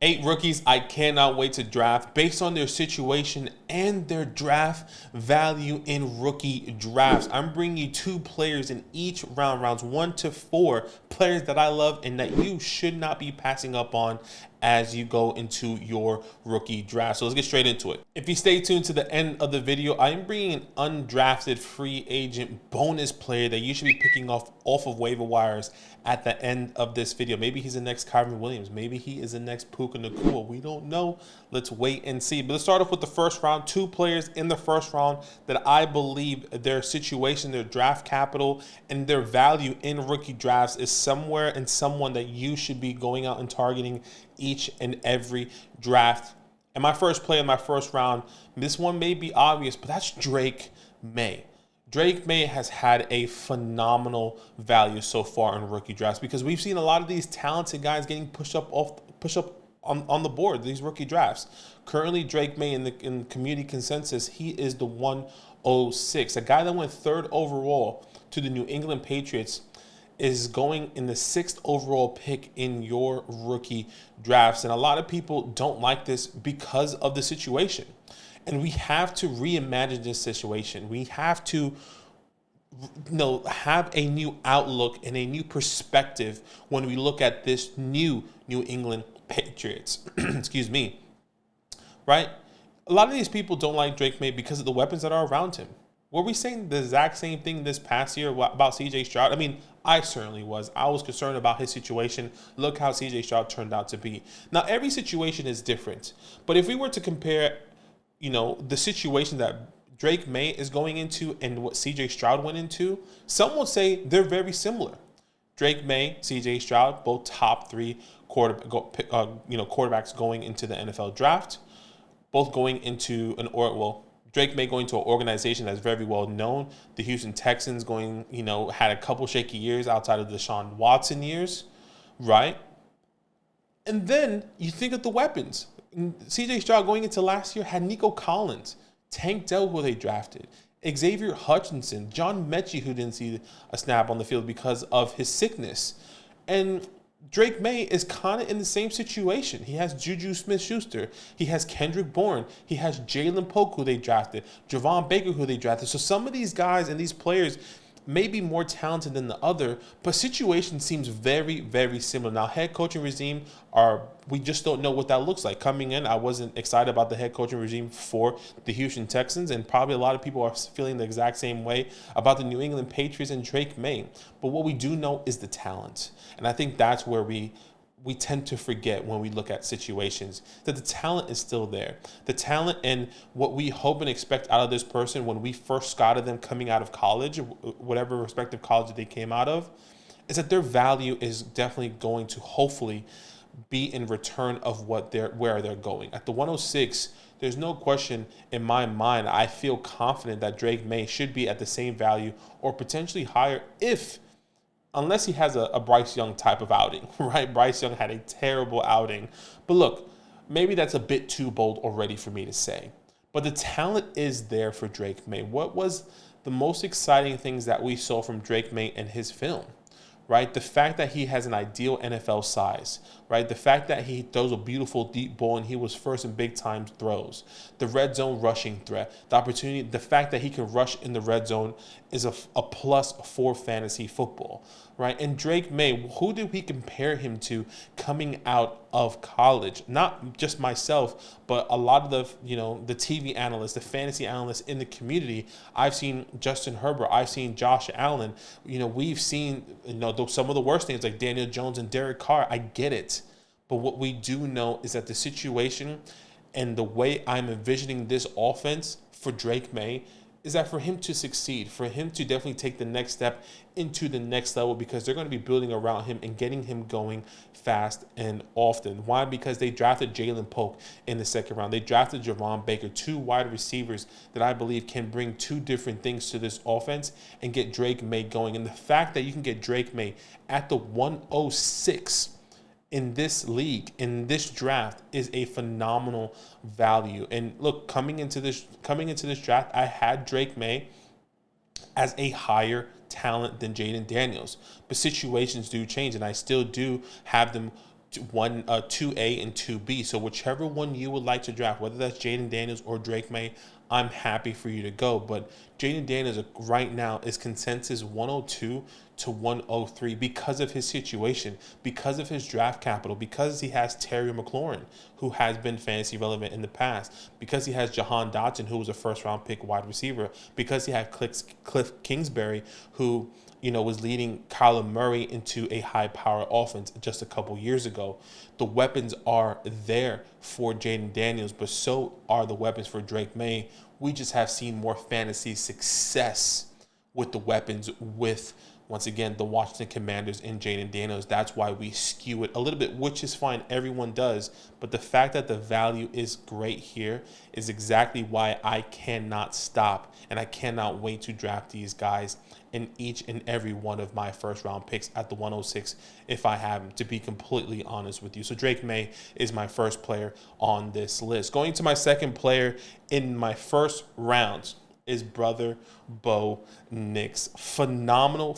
8 rookies I cannot wait to draft based on their situation and their draft value in rookie drafts. I'm bringing you 2 players in each round, rounds 1 to 4, players that I love and that you should not be passing up on as you go into your rookie draft. So let's get straight into it. If you stay tuned to the end of the video, I am bringing an undrafted free agent bonus player that you should be picking off of waiver wires at the end of this video. Maybe he's the next Kyron Williams. Maybe he is the next Puka Nacua. We don't know. Let's wait and see. But let's start off with the first round. 2 players in the first round that I believe their situation, their draft capital, and their value in rookie drafts is somewhere and someone that you should be going out and targeting each and every draft. And my first play in my first round, this one may be obvious, but that's Drake May. Drake May has had a phenomenal value so far in rookie drafts because we've seen a lot of these talented guys getting pushed up on the board, these rookie drafts. Currently, Drake May in the community consensus, he is the 106. A guy that went 3rd overall to the New England Patriots is going in the 6th overall pick in your rookie drafts. And a lot of people don't like this because of the situation. And we have to reimagine this situation. We have to have a new outlook and a new perspective when we look at this new New England Patriots. Excuse me. Right? A lot of these people don't like Drake May because of the weapons that are around him. Were we saying the exact same thing this past year about CJ Stroud? I mean, I certainly was. I was concerned about his situation. Look how CJ Stroud turned out to be. Now, every situation is different. But if we were to compare, the situation that Drake May is going into and what CJ Stroud went into, some would say they're very similar. Drake May, CJ Stroud, both top 3 quarterbacks going into the NFL draft, both going into Drake May going to an organization that's very well known. The Houston Texans had a couple shaky years outside of the Deshaun Watson years, right? And then you think of the weapons. CJ Stroud going into last year had Nico Collins, Tank Dell, who they drafted, Xavier Hutchinson, John Mechie, who didn't see a snap on the field because of his sickness. And Drake May is kind of in the same situation. He has Juju Smith-Schuster. He has Kendrick Bourne. He has Jalen Polk, who they drafted. Javon Baker, who they drafted. So some of these guys and these players may be more talented than the other, but situation seems very, very similar. Now, head coaching regime, we just don't know what that looks like. Coming in, I wasn't excited about the head coaching regime for the Houston Texans, and probably a lot of people are feeling the exact same way about the New England Patriots and Drake May. But what we do know is the talent, and I think that's where we tend to forget when we look at situations, that the talent is still there. The talent and what we hope and expect out of this person when we first scouted them coming out of college, whatever respective college they came out of, is that their value is definitely going to hopefully be in return of where they're going. At the 106, there's no question in my mind. I feel confident that Drake May should be at the same value or potentially higher unless he has a Bryce Young type of outing, right? Bryce Young had a terrible outing. But look, maybe that's a bit too bold already for me to say. But the talent is there for Drake May. What was the most exciting things that we saw from Drake May in his film? Right? The fact that he has an ideal NFL size, right? The fact that he throws a beautiful deep ball and he was first in big time throws. The red zone rushing threat, the opportunity, the fact that he can rush in the red zone is a plus for fantasy football, right? And Drake May, who did we compare him to coming out of college? Not just myself, but a lot of the TV analysts, the fantasy analysts in the community. I've seen Justin Herbert. I've seen Josh Allen. We've seen some of the worst names like Daniel Jones and Derek Carr. I get it. But what we do know is that the situation and the way I'm envisioning this offense for Drake May is that for him to succeed, for him to definitely take the next step into the next level, because they're going to be building around him and getting him going fast and often. Why? Because they drafted Jalen Polk in the 2nd round. They drafted Javon Baker, 2 wide receivers that I believe can bring 2 different things to this offense and get Drake May going. And the fact that you can get Drake May at the 106 in this league, in this draft, is a phenomenal value. And look, coming into this draft, I had Drake May as a higher talent than Jaden Daniels. But situations do change, and I still do have them 2A and 2B. So whichever one you would like to draft, whether that's Jaden Daniels or Drake May, I'm happy for you to go. But Jaden Daniels right now is consensus 102 to 103 because of his situation, because of his draft capital, because he has Terry McLaurin, who has been fantasy relevant in the past, because he has Jahan Dotson, who was a first-round pick wide receiver, because he had Cliff Kingsbury, who was leading Kyler Murray into a high-power offense just a couple years ago. The weapons are there for Jaden Daniels, but so are the weapons for Drake May. We just have seen more fantasy success with the weapons with, once again, the Washington Commanders and Jaden Daniels. That's why we skew it a little bit, which is fine. Everyone does. But the fact that the value is great here is exactly why I cannot stop, and I cannot wait to draft these guys in each and every one of my first round picks at the 106 if I have them, to be completely honest with you. So Drake May is my first player on this list. Going to my second player in my first round is brother Bo Nix. Phenomenal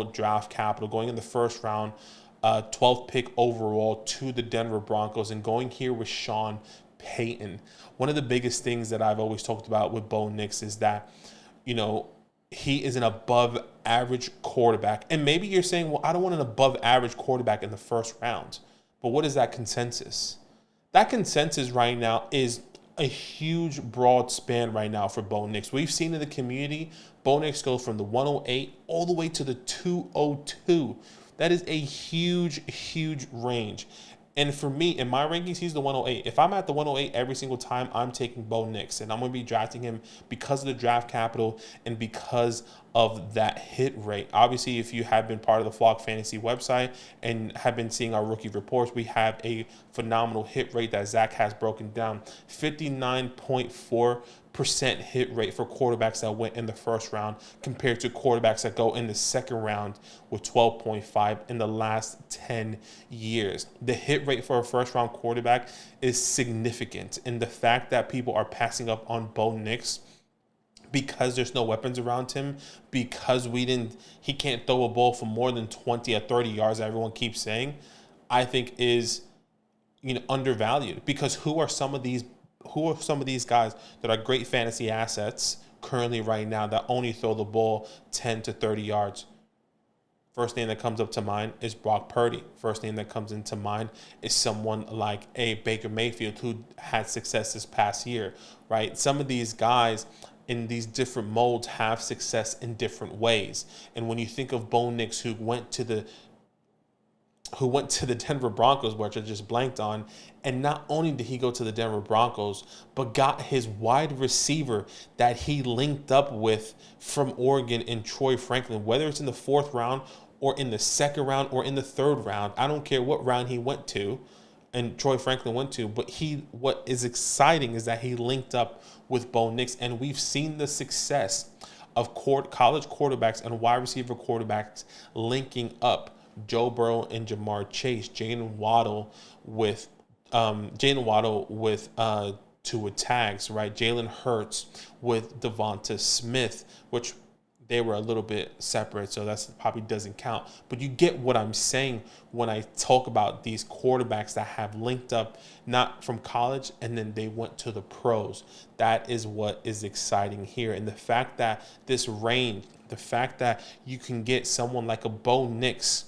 draft capital going in the first round, 12th pick overall to the Denver Broncos, and going here with Sean Payton. One of the biggest things that I've always talked about with Bo Nix is that, he is an above average quarterback. And maybe you're saying, well, I don't want an above average quarterback in the first round. But what is that consensus? That consensus right now is a huge broad span right now for Bo Nix. We've seen in the community, Bo Nix goes from the 108 all the way to the 202. That is a huge range. And for me, in my rankings, he's the 108. If I'm at the 108 every single time, I'm taking Bo Nix, and I'm going to be drafting him because of the draft capital and because of that hit rate. Obviously, if you have been part of the Flock Fantasy website and have been seeing our rookie reports, we have a phenomenal hit rate that Zach has broken down. 59.4% hit rate for quarterbacks that went in the first round compared to quarterbacks that go in the second round with 12.5 in the last 10 years. The hit rate for a first round quarterback is significant. And the fact that people are passing up on Bo Nix because there's no weapons around him, because he can't throw a ball for more than 20 or 30 yards, everyone keeps saying, I think is undervalued. Because who are some of these guys that are great fantasy assets currently right now that only throw the ball 10 to 30 yards? First name that comes up to mind is Brock Purdy. First name that comes into mind is someone like a Baker Mayfield, who had success this past year, right? Some of these guys in these different molds have success in different ways. And when you think of Bo Nix, who went to the Denver Broncos, which I just blanked on, and not only did he go to the Denver Broncos, but got his wide receiver that he linked up with from Oregon in Troy Franklin, whether it's in the fourth round or in the second round or in the third round. I don't care what round he went to and Troy Franklin went to, but what is exciting is that he linked up with Bo Nix, and we've seen the success of college quarterbacks and wide receiver quarterbacks linking up. Joe Burrow and Jamar Chase, Jalen Waddle with Tua Tags, right? Jalen Hurts with Devonta Smith, which they were a little bit separate, so that probably doesn't count. But you get what I'm saying when I talk about these quarterbacks that have linked up, not from college, and then they went to the pros. That is what is exciting here. And the fact that this range, the fact that you can get someone like a Bo Nix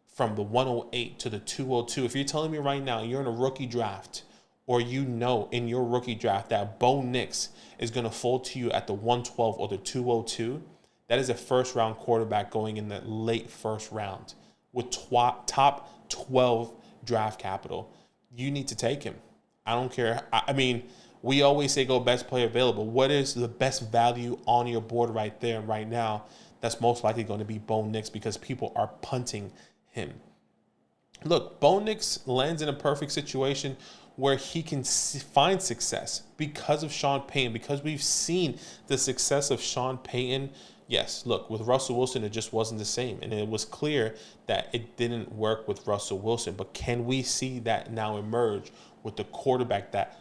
from the 108 to the 202. If you're telling me right now you're in a rookie draft, or in your rookie draft that Bo Nix is going to fall to you at the 112 or the 202, that is a first-round quarterback going in the late first round with top 12 draft capital. You need to take him. I don't care. I mean, we always say go best player available. What is the best value on your board right there right now? That's most likely going to be Bo Nix because people are punting him. Look, Bo Nix lands in a perfect situation where he can find success because of Sean Payton, because we've seen the success of Sean Payton. Yes, look, with Russell Wilson, it just wasn't the same. And it was clear that it didn't work with Russell Wilson. But can we see that now emerge with the quarterback that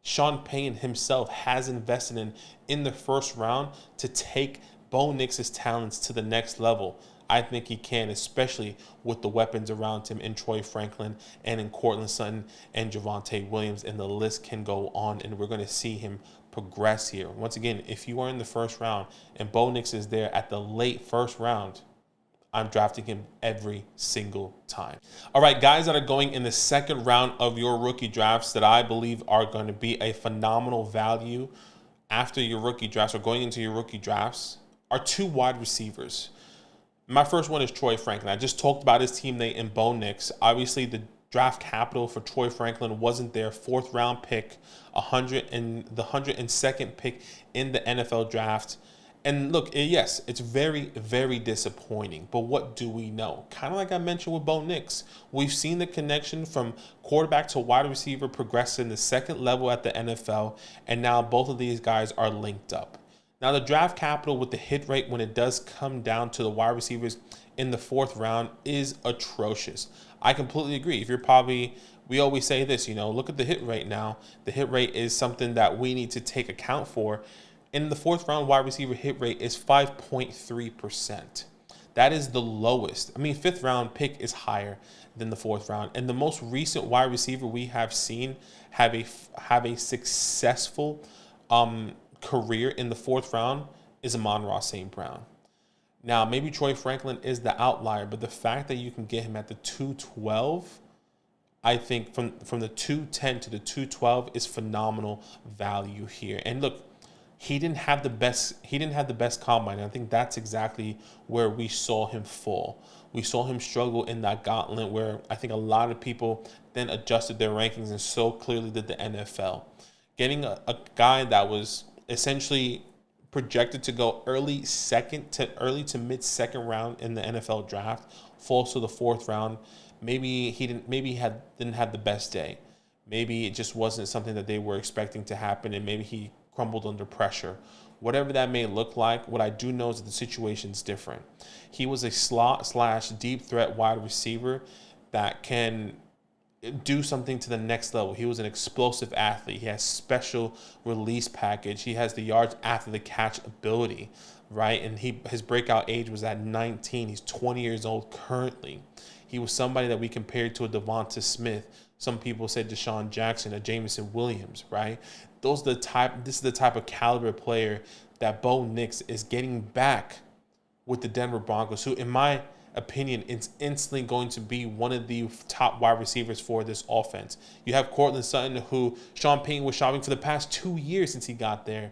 Sean Payton himself, has invested in the first round to take Bo Nix's talents to the next level? I think he can, especially with the weapons around him in Troy Franklin and in Courtland Sutton and Javonte Williams, and the list can go on, and we're going to see him progress here. Once again, if you are in the first round and Bo Nix is there at the late first round, I'm drafting him every single time. All right, guys that are going in the second round of your rookie drafts that I believe are going to be a phenomenal value after your rookie drafts or going into your rookie drafts are two wide receivers. My first one is Troy Franklin. I just talked about his teammate in Bo Nix. Obviously, the draft capital for Troy Franklin wasn't there. Fourth round pick, the 102nd pick in the NFL draft. And look, yes, it's very, very disappointing. But what do we know? Kind of like I mentioned with Bo Nix, we've seen the connection from quarterback to wide receiver progress in the second level at the NFL. And now both of these guys are linked up. Now, the draft capital with the hit rate when it does come down to the wide receivers in the fourth round is atrocious. I completely agree. We always say this, look at the hit rate now. The hit rate is something that we need to take account for. In the fourth round, wide receiver hit rate is 5.3%. That is the lowest. Fifth round pick is higher than the fourth round. And the most recent wide receiver we have seen have a successful career in the fourth round is Amon-Ra St. Brown. Now, maybe Troy Franklin is the outlier, but the fact that you can get him at the 212, I think from the 210 to the 212 is phenomenal value here. And look, he didn't have the best combine. I think that's exactly where we saw him fall. We saw him struggle in that gauntlet where I think a lot of people then adjusted their rankings, and so clearly did the NFL. Getting a guy that was essentially projected to go early to mid second round in the NFL draft falls to the fourth round. Maybe he didn't have the best day. Maybe it just wasn't something that they were expecting to happen, and maybe he crumbled under pressure. Whatever that may look like, what I do know is that the situation's different. He was a slot/deep threat wide receiver that can do something to the next level. He was an explosive athlete. He has special release package. He has the yards after the catch ability, right? And his breakout age was at 19. He's 20 years old currently. He was somebody that we compared to a Devonta Smith. Some people said Deshaun Jackson, a Jameson Williams, right? This is the type of caliber player that Bo Nix is getting back with the Denver Broncos, who, in my opinion, is instantly going to be one of the top wide receivers for this offense. You have Courtland Sutton, who Sean Payton was shopping for the past 2 years since he got there,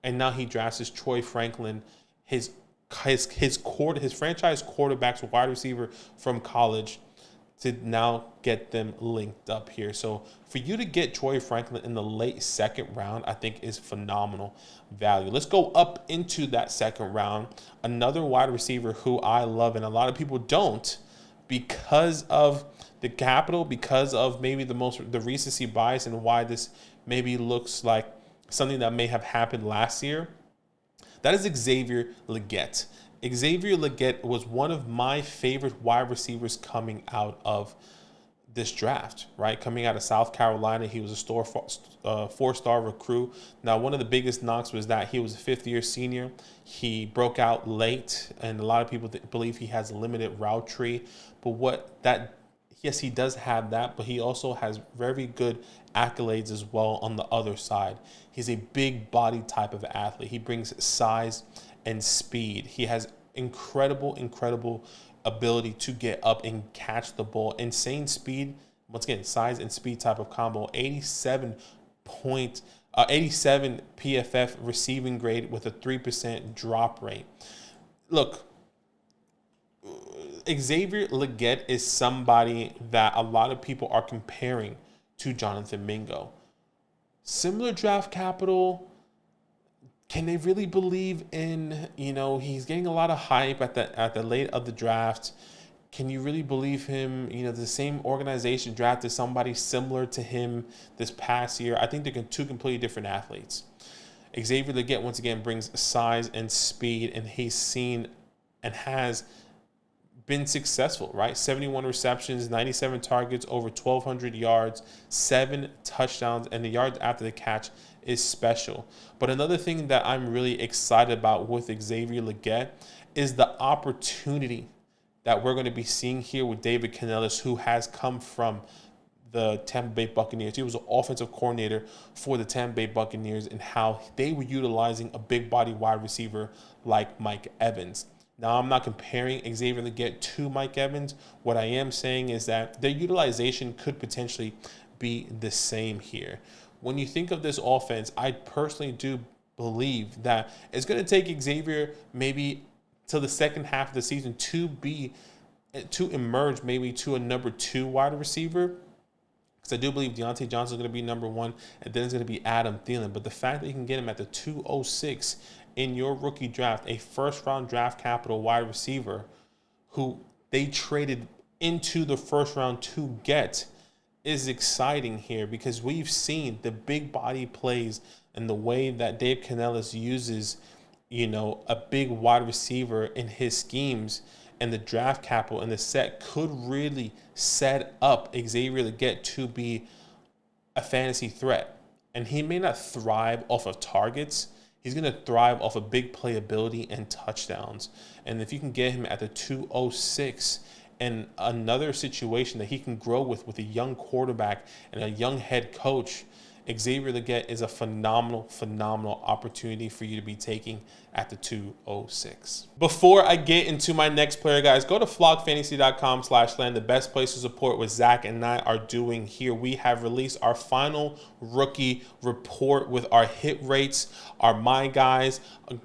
and now he drafts Troy Franklin, his franchise quarterbacks, wide receiver from college, to now get them linked up here. So for you to get Troy Franklin in the late second round, I think is phenomenal value. Let's go up into that second round. Another wide receiver who I love, and a lot of people don't, because of the capital, because of maybe the recency bias and why this maybe looks like something that may have happened last year. That is Xavier Legette. Xavier Legette was one of my favorite wide receivers coming out of this draft, right? Coming out of South Carolina, he was a four-star recruit. Now, one of the biggest knocks was that he was a fifth-year senior. He broke out late, and a lot of people believe he has a limited route tree. But yes, he does have that, but he also has very good accolades as well on the other side. He's a big body type of athlete. He brings size and speed. He has incredible ability to get up and catch the ball. Insane speed. Once again, size and speed type of combo. 87 PFF receiving grade with a 3% drop rate. Look, Xavier Legette is somebody that a lot of people are comparing to Jonathan Mingo. Similar draft capital. Can they really believe in, he's getting a lot of hype at the late of the draft. Can you really believe him? The same organization drafted somebody similar to him this past year. I think they're two completely different athletes. Xavier Legette, once again, brings size and speed, and he's seen and has been successful, right? 71 receptions, 97 targets, over 1,200 yards, 7 touchdowns, and the yards after the catch is special. But another thing that I'm really excited about with Xavier Legette is the opportunity that we're going to be seeing here with David Canellis, who has come from the Tampa Bay Buccaneers. He was an offensive coordinator for the Tampa Bay Buccaneers, and how they were utilizing a big body wide receiver like Mike Evans. Now, I'm not comparing Xavier Legette to Mike Evans. What I am saying is that their utilization could potentially be the same here. When you think of this offense, I personally do believe that it's going to take Xavier maybe till the second half of the season to emerge maybe to a number 2 wide receiver. Because I do believe Deontay Johnson is going to be number 1, and then it's going to be Adam Thielen. But the fact that you can get him at the 206 in your rookie draft, a first-round draft capital wide receiver who they traded into the first round to get, is exciting here, because we've seen the big body plays and the way that Dave Canellis uses, a big wide receiver in his schemes, and the draft capital and the set could really set up Xavier Legette to be a fantasy threat. And he may not thrive off of targets. He's going to thrive off of big playability and touchdowns. And if you can get him at the 206 and another situation that he can grow with a young quarterback and a young head coach, Xavier Legette is a phenomenal opportunity for you to be taking at the 206. Before I get into my next player, guys, go to flockfantasy.com/land, the best place to support what Zach and I are doing here. We have released our final rookie report with our hit rates, our my guys.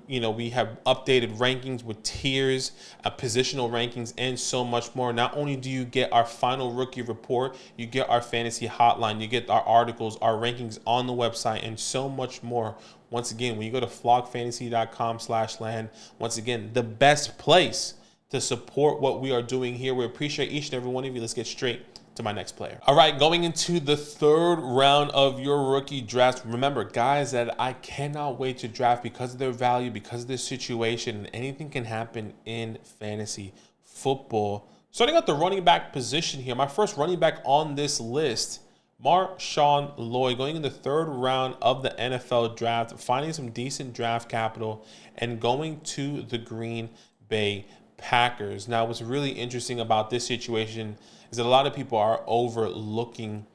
We have updated rankings with tiers, positional rankings, and so much more. Not only do you get our final rookie report, you get our fantasy hotline, you get our articles, our rankings on the website, and so much more. Once again, when you go to flockfantasy.com/land, once again, the best place to support what we are doing here. We appreciate each and every one of you. Let's get straight to my next player. All right, going into the third round of your rookie draft. Remember, guys that I cannot wait to draft because of their value, because of their situation, and anything can happen in fantasy football. Starting at the running back position here, my first running back on this list, Marshawn Lloyd, going in the third round of the NFL draft, finding some decent draft capital and going to the Green Bay Packers. Now, what's really interesting about this situation is that a lot of people are overlooking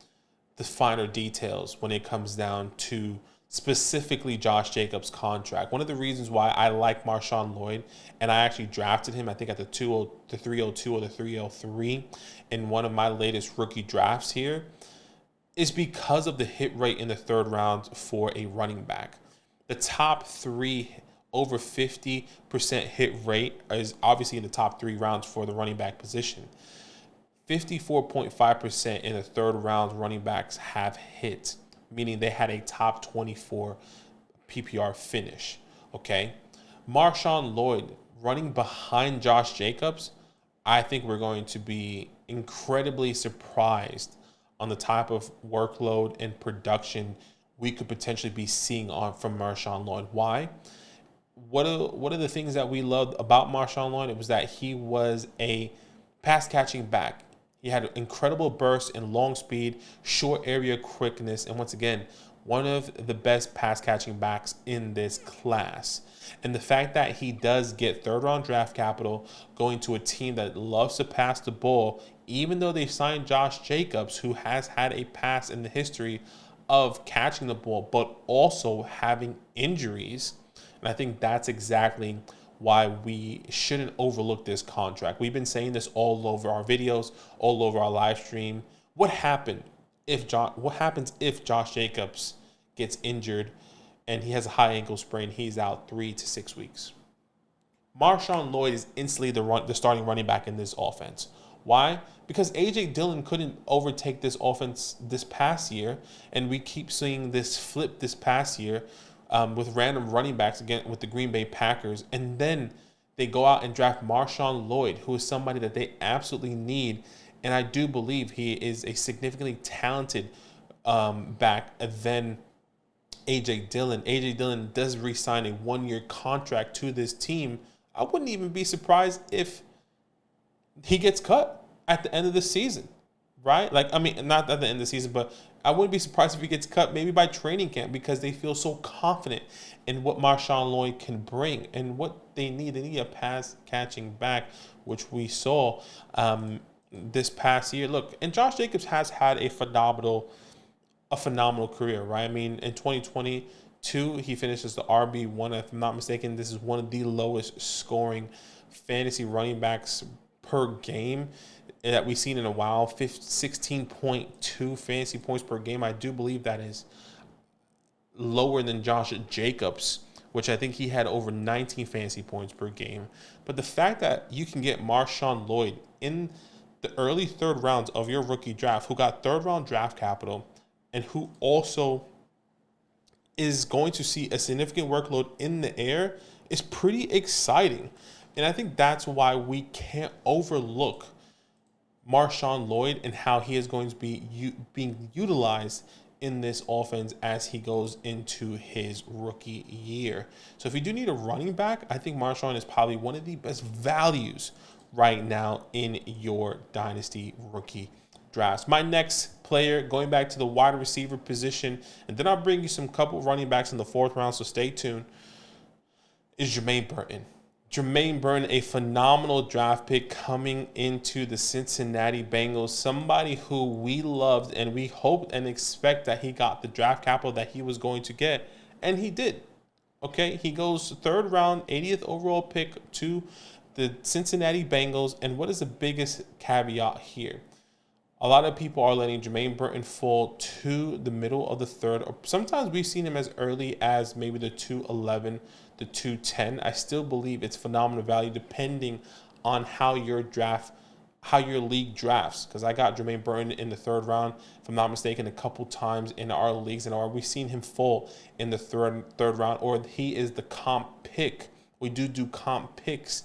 the finer details when it comes down to specifically Josh Jacobs' contract. One of the reasons why I like Marshawn Lloyd, and I actually drafted him, I think at the 302 or the 303 in one of my latest rookie drafts here, is because of the hit rate in the third round for a running back. The top 3 over 50% hit rate is obviously in the top 3 rounds for the running back position. 54.5% in the third round running backs have hit, meaning they had a top 24 PPR finish. Okay. Marshawn Lloyd running behind Josh Jacobs, I think we're going to be incredibly surprised on the type of workload and production we could potentially be seeing from Marshawn Lloyd. Why? What are the things that we loved about Marshawn Lloyd? It was that he was a pass-catching back. He had incredible bursts and long speed, short area quickness, and once again, one of the best pass-catching backs in this class. And the fact that he does get third-round draft capital going to a team that loves to pass the ball, even though they signed Josh Jacobs, who has had a past in the history of catching the ball, but also having injuries. And I think that's exactly why we shouldn't overlook this contract. We've been saying this all over our videos, all over our live stream. What happens if Josh Jacobs gets injured and he has a high ankle sprain? He's out 3 to 6 weeks. Marshawn Lloyd is instantly the starting running back in this offense. Why? Because A.J. Dillon couldn't overtake this offense this past year, and we keep seeing this flip this past year with random running backs again with the Green Bay Packers, and then they go out and draft Marshawn Lloyd, who is somebody that they absolutely need, and I do believe he is a significantly talented back than A.J. Dillon. A.J. Dillon does re-sign a 1-year contract to this team. I wouldn't even be surprised if he gets cut at the end of the season, right? Not at the end of the season, but I wouldn't be surprised if he gets cut maybe by training camp because they feel so confident in what Marshawn Lloyd can bring and what they need. They need a pass catching back, which we saw this past year. Look, and Josh Jacobs has had a phenomenal career, right? I mean, in 2022, he finishes the RB1. If I'm not mistaken, this is one of the lowest scoring fantasy running backs per game that we've seen in a while. 16.2 fantasy points per game. I do believe that is lower than Josh Jacobs, which I think he had over 19 fantasy points per game. But the fact that you can get Marshawn Lloyd in the early third rounds of your rookie draft, who got third round draft capital, and who also is going to see a significant workload in the air, is pretty exciting. And I think that's why we can't overlook Marshawn Lloyd and how he is going to be being utilized in this offense as he goes into his rookie year. So if you do need a running back, I think Marshawn is probably one of the best values right now in your Dynasty rookie drafts. My next player, going back to the wide receiver position, and then I'll bring you some couple running backs in the fourth round, so stay tuned, is Jermaine Burton. Jermaine Burton, a phenomenal draft pick coming into the Cincinnati Bengals, somebody who we loved and we hoped and expect that he got the draft capital that he was going to get, and he did. Okay, he goes third round, 80th overall pick to the Cincinnati Bengals, and what is the biggest caveat here? A lot of people are letting Jermaine Burton fall to the middle of the third, or sometimes we've seen him as early as maybe the 211, the 210. I still believe it's phenomenal value depending on how your league drafts. Because I got Jermaine Burton in the third round, if I'm not mistaken, a couple times in our leagues, and we've seen him fall in the third round, or he is the comp pick. We do comp picks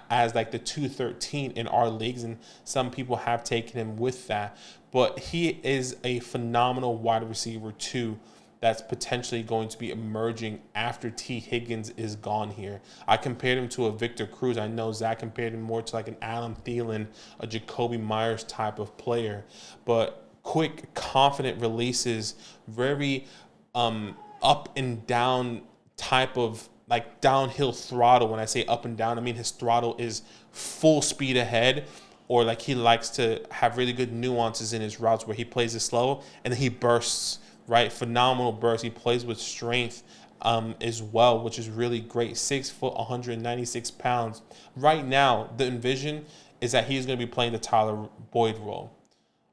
as like the 213 in our leagues, and some people have taken him with that. But he is a phenomenal wide receiver too that's potentially going to be emerging after T. Higgins is gone here. I compared him to a Victor Cruz. I know Zach compared him more to like an Adam Thielen, a Jacoby Myers type of player. But quick, confident releases, very up and down type of like downhill throttle. When I say up and down, I mean his throttle is full speed ahead, or like he likes to have really good nuances in his routes where he plays it slow and then he bursts, right? Phenomenal burst. He plays with strength as well, which is really great. 6 foot, 196 pounds. Right now, the envision is that he's going to be playing the Tyler Boyd role.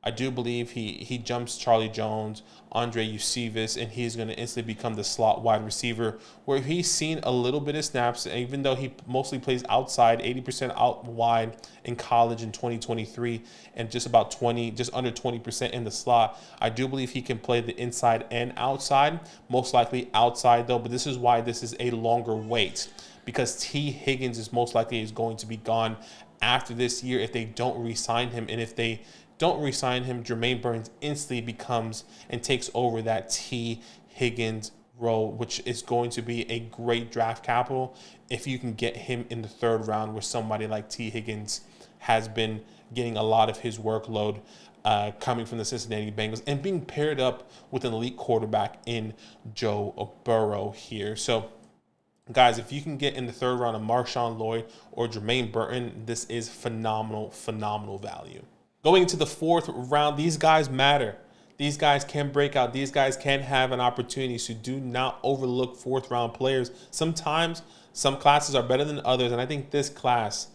I do believe he jumps Charlie Jones, Andre Eusebius, and he's going to instantly become the slot wide receiver, where he's seen a little bit of snaps, even though he mostly plays outside, 80% out wide in college in 2023, and just under 20% in the slot. I do believe he can play the inside and outside, most likely outside though, but this is why this is a longer wait, because T. Higgins is most likely going to be gone after this year if they don't re-sign him, and if they don't re-sign him, Jermaine Burton instantly becomes and takes over that T. Higgins role, which is going to be a great draft capital if you can get him in the third round, where somebody like T. Higgins has been getting a lot of his workload coming from the Cincinnati Bengals and being paired up with an elite quarterback in Joe Burrow here. So, guys, if you can get in the third round of Marshawn Lloyd or Jermaine Burton, this is phenomenal value. Going into the fourth round, these guys matter. These guys can break out. These guys can have an opportunity. So do not overlook fourth round players. Sometimes some classes are better than others, and I think this class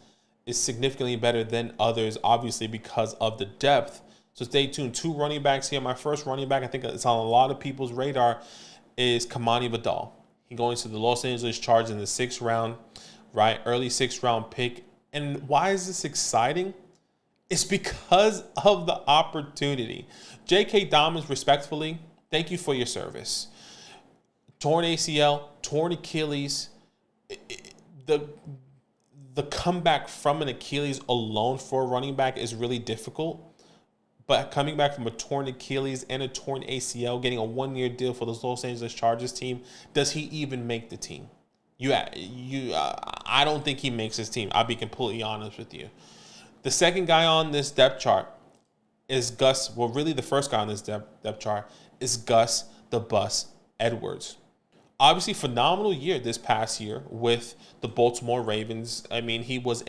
is significantly better than others, obviously because of the depth. So stay tuned. 2 running backs here. My first running back, I think it's on a lot of people's radar, is Kamani Vidal. He going to the Los Angeles Chargers in the 6th round, right? Early 6th round pick. And why is this exciting? It's because of the opportunity. J.K. Dobbins, respectfully, thank you for your service. Torn ACL, torn Achilles. The comeback from an Achilles alone for a running back is really difficult. But coming back from a torn Achilles and a torn ACL, getting a 1-year deal for the Los Angeles Chargers team, does he even make the team? I don't think he makes his team. I'll be completely honest with you. The second guy on this depth chart is Gus. Well, really, the first guy on this depth chart is Gus the Bus Edwards. Obviously, phenomenal year this past year with the Baltimore Ravens. I mean, he was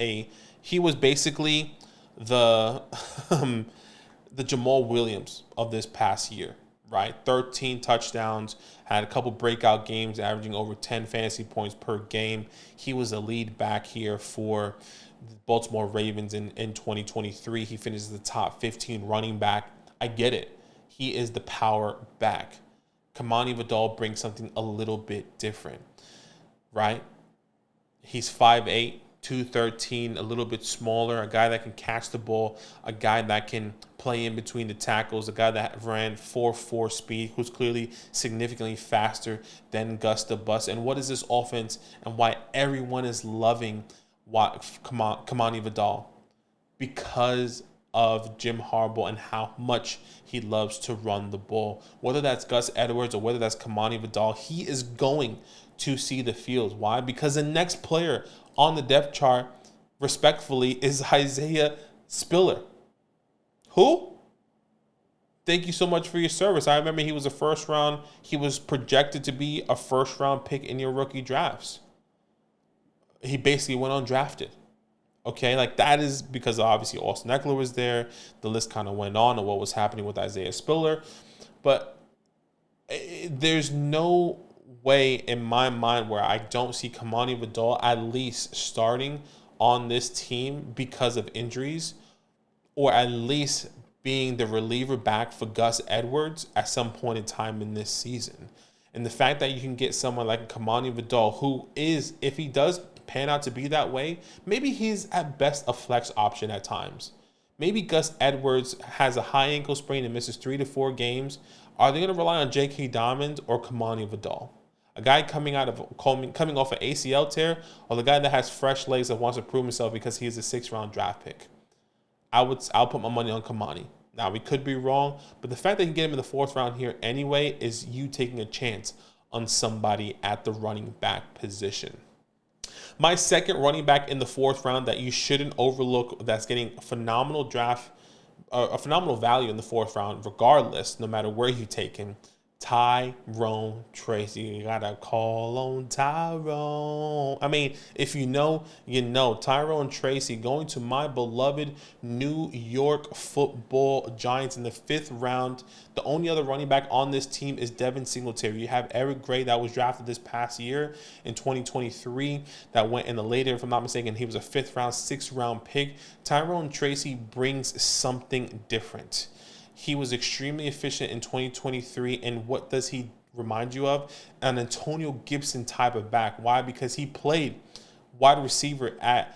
basically the the Jamal Williams of this past year, right? 13 touchdowns, had a couple breakout games, averaging over 10 fantasy points per game. He was a lead back here for the Baltimore Ravens in 2023. He finishes the top 15 running back. I get it. He is the power back. Kamani Vidal brings something a little bit different, right? He's 5'8", 213, a little bit smaller, a guy that can catch the ball, a guy that can play in between the tackles, a guy that ran 4.4 speed, who's clearly significantly faster than Gus the Bus. And what is this offense and why everyone is loving Kamani Vidal? Because of Jim Harbaugh and how much he loves to run the ball. Whether that's Gus Edwards or whether that's Kamani Vidal, he is going to see the field. Why? Because the next player on the depth chart, respectfully, is Isaiah Spiller. Who? Thank you so much for your service. I remember he was he was projected to be a first-round pick in your rookie drafts. He basically went undrafted. Okay, like that is because obviously Austin Eckler was there. The list kind of went on what was happening with Isaiah Spiller. But there's no way in my mind where I don't see Kamani Vidal at least starting on this team because of injuries, or at least being the reliever back for Gus Edwards at some point in time in this season. And the fact that you can get someone like Kamani Vidal, who is, if he does pan out to be that way, maybe he's at best a flex option at times. Maybe Gus Edwards has a high ankle sprain and misses 3 to 4 games. Are they going to rely on J.K. Dobbins or Kamani Vidal? A guy coming off an ACL tear, or the guy that has fresh legs that wants to prove himself because he is a 6th-round draft pick? I'll put my money on Kamani. Now, we could be wrong, but the fact that you can get him in the 4th round here anyway is you taking a chance on somebody at the running back position. My second running back in the 4th round that you shouldn't overlook, that's getting a phenomenal value in the 4th round, regardless, no matter where you take him, Tyrone Tracy. You gotta call on Tyrone. I mean, if you know, you know. Tyrone Tracy going to my beloved New York Football Giants in the 5th round. The only other running back on this team is Devin Singletary. You have Eric Gray that was drafted this past year in 2023 that went in the later, if I'm not mistaken, he was a 5th round, 6th round pick. Tyrone Tracy brings something different. He was extremely efficient in 2023, and what does he remind you of? An Antonio Gibson type of back. Why? Because he played wide receiver at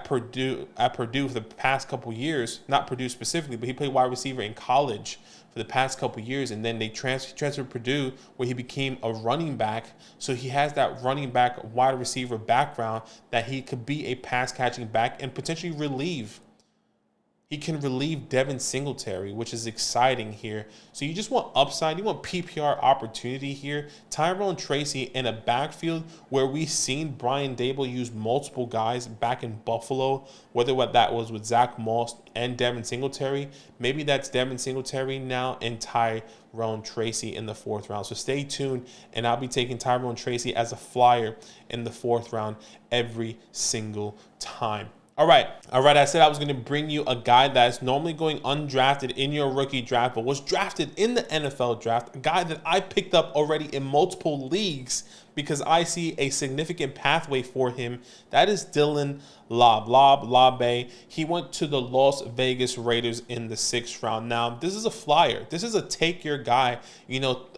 Purdue for the past couple years. Not Purdue specifically, but he played wide receiver in college for the past couple years, and then they transferred to Purdue where he became a running back. So he has that running back, wide receiver background that he could be a pass catching back and potentially relieve. He can relieve Devin Singletary, which is exciting here. So you just want upside. You want PPR opportunity here. Tyrone Tracy in a backfield where we've seen Brian Daboll use multiple guys back in Buffalo, whether that was with Zach Moss and Devin Singletary. Maybe that's Devin Singletary now and Tyrone Tracy in the 4th round. So stay tuned, and I'll be taking Tyrone Tracy as a flyer in the 4th round every single time. All right. I said I was going to bring you a guy that's normally going undrafted in your rookie draft, but was drafted in the NFL draft, a guy that I picked up already in multiple leagues because I see a significant pathway for him. That is Dylan Labe. He went to the Las Vegas Raiders in the 6th round. Now, this is a flyer. This is a take your guy,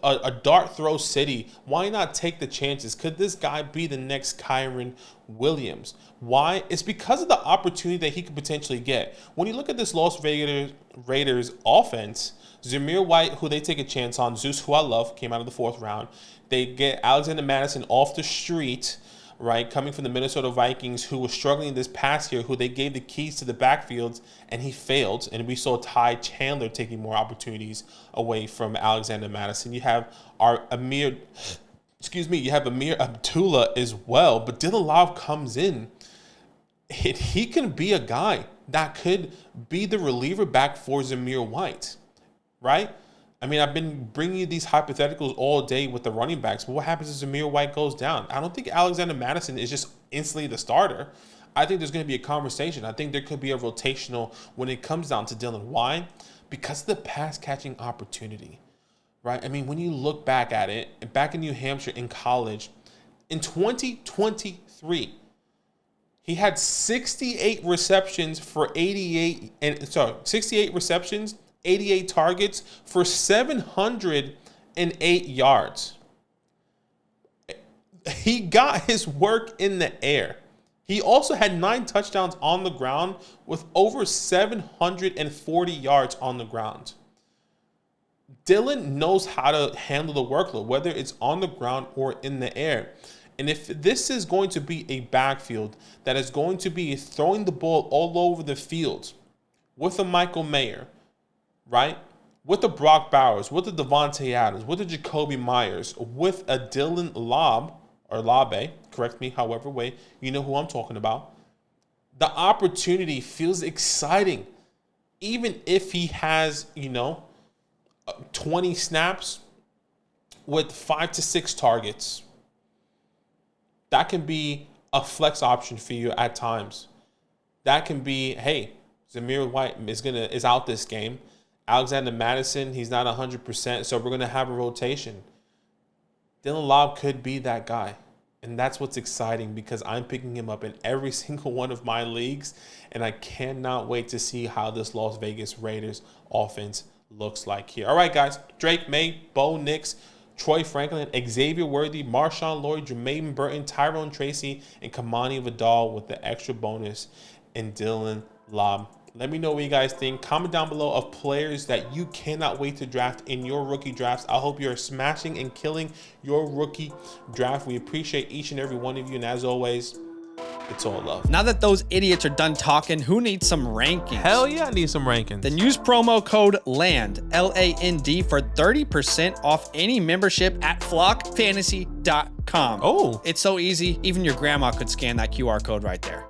a dart throw city. Why not take the chances? Could this guy be the next Kyren Williams? Why? It's because of the opportunity that he could potentially get. When you look at this Las Vegas Raiders offense, Zamir White, who they take a chance on, Zeus, who I love, came out of the 4th round. They get Alexander Madison off the street, right, coming from the Minnesota Vikings, who was struggling this past year, who they gave the keys to the backfields, and he failed. And we saw Ty Chandler taking more opportunities away from Alexander Madison. You have Amir Abdullah as well, but Dylan Love comes in he can be a guy that could be the reliever back for Zamir White, right? I mean, I've been bringing you these hypotheticals all day with the running backs, but what happens if Zamir White goes down? I don't think Alexander Mattison is just instantly the starter. I think there's going to be a conversation. I think there could be a rotational when it comes down to Dylan. Why? Because of the pass catching opportunity, right? I mean, when you look back at it, back in New Hampshire in college, in 2023, he had 68 receptions for 68 receptions, 88 targets for 708 yards. He got his work in the air. He also had 9 touchdowns on the ground with over 740 yards on the ground. Dylan knows how to handle the workload, whether it's on the ground or in the air. And if this is going to be a backfield that is going to be throwing the ball all over the field with a Michael Mayer, right? With the Brock Bowers, with the Devontae Adams, with the Jacoby Myers, with a Dylan Labe, correct me however way, you know who I'm talking about. The opportunity feels exciting. Even if he has, 20 snaps with 5 to 6 targets. That can be a flex option for you at times. That can be, hey, Zamir White is out this game. Alexander Mattison, he's not 100%, so we're going to have a rotation. Dylan Lobb could be that guy. And that's what's exciting because I'm picking him up in every single one of my leagues. And I cannot wait to see how this Las Vegas Raiders offense looks like here. All right, guys. Drake May, Bo Nix, Troy Franklin, Xavier Worthy, Marshawn Lloyd, Jermaine Burton, Tyrone Tracy, and Kamani Vidal with the extra bonus, and Dylan Lobb. Let me know what you guys think. Comment down below of players that you cannot wait to draft in your rookie drafts. I hope you're smashing and killing your rookie draft. We appreciate each and every one of you. And as always, it's all love. Now that those idiots are done talking, who needs some rankings? Hell yeah, I need some rankings. Then use promo code LAND, L-A-N-D, for 30% off any membership at flockfantasy.com. Oh. It's so easy. Even your grandma could scan that QR code right there.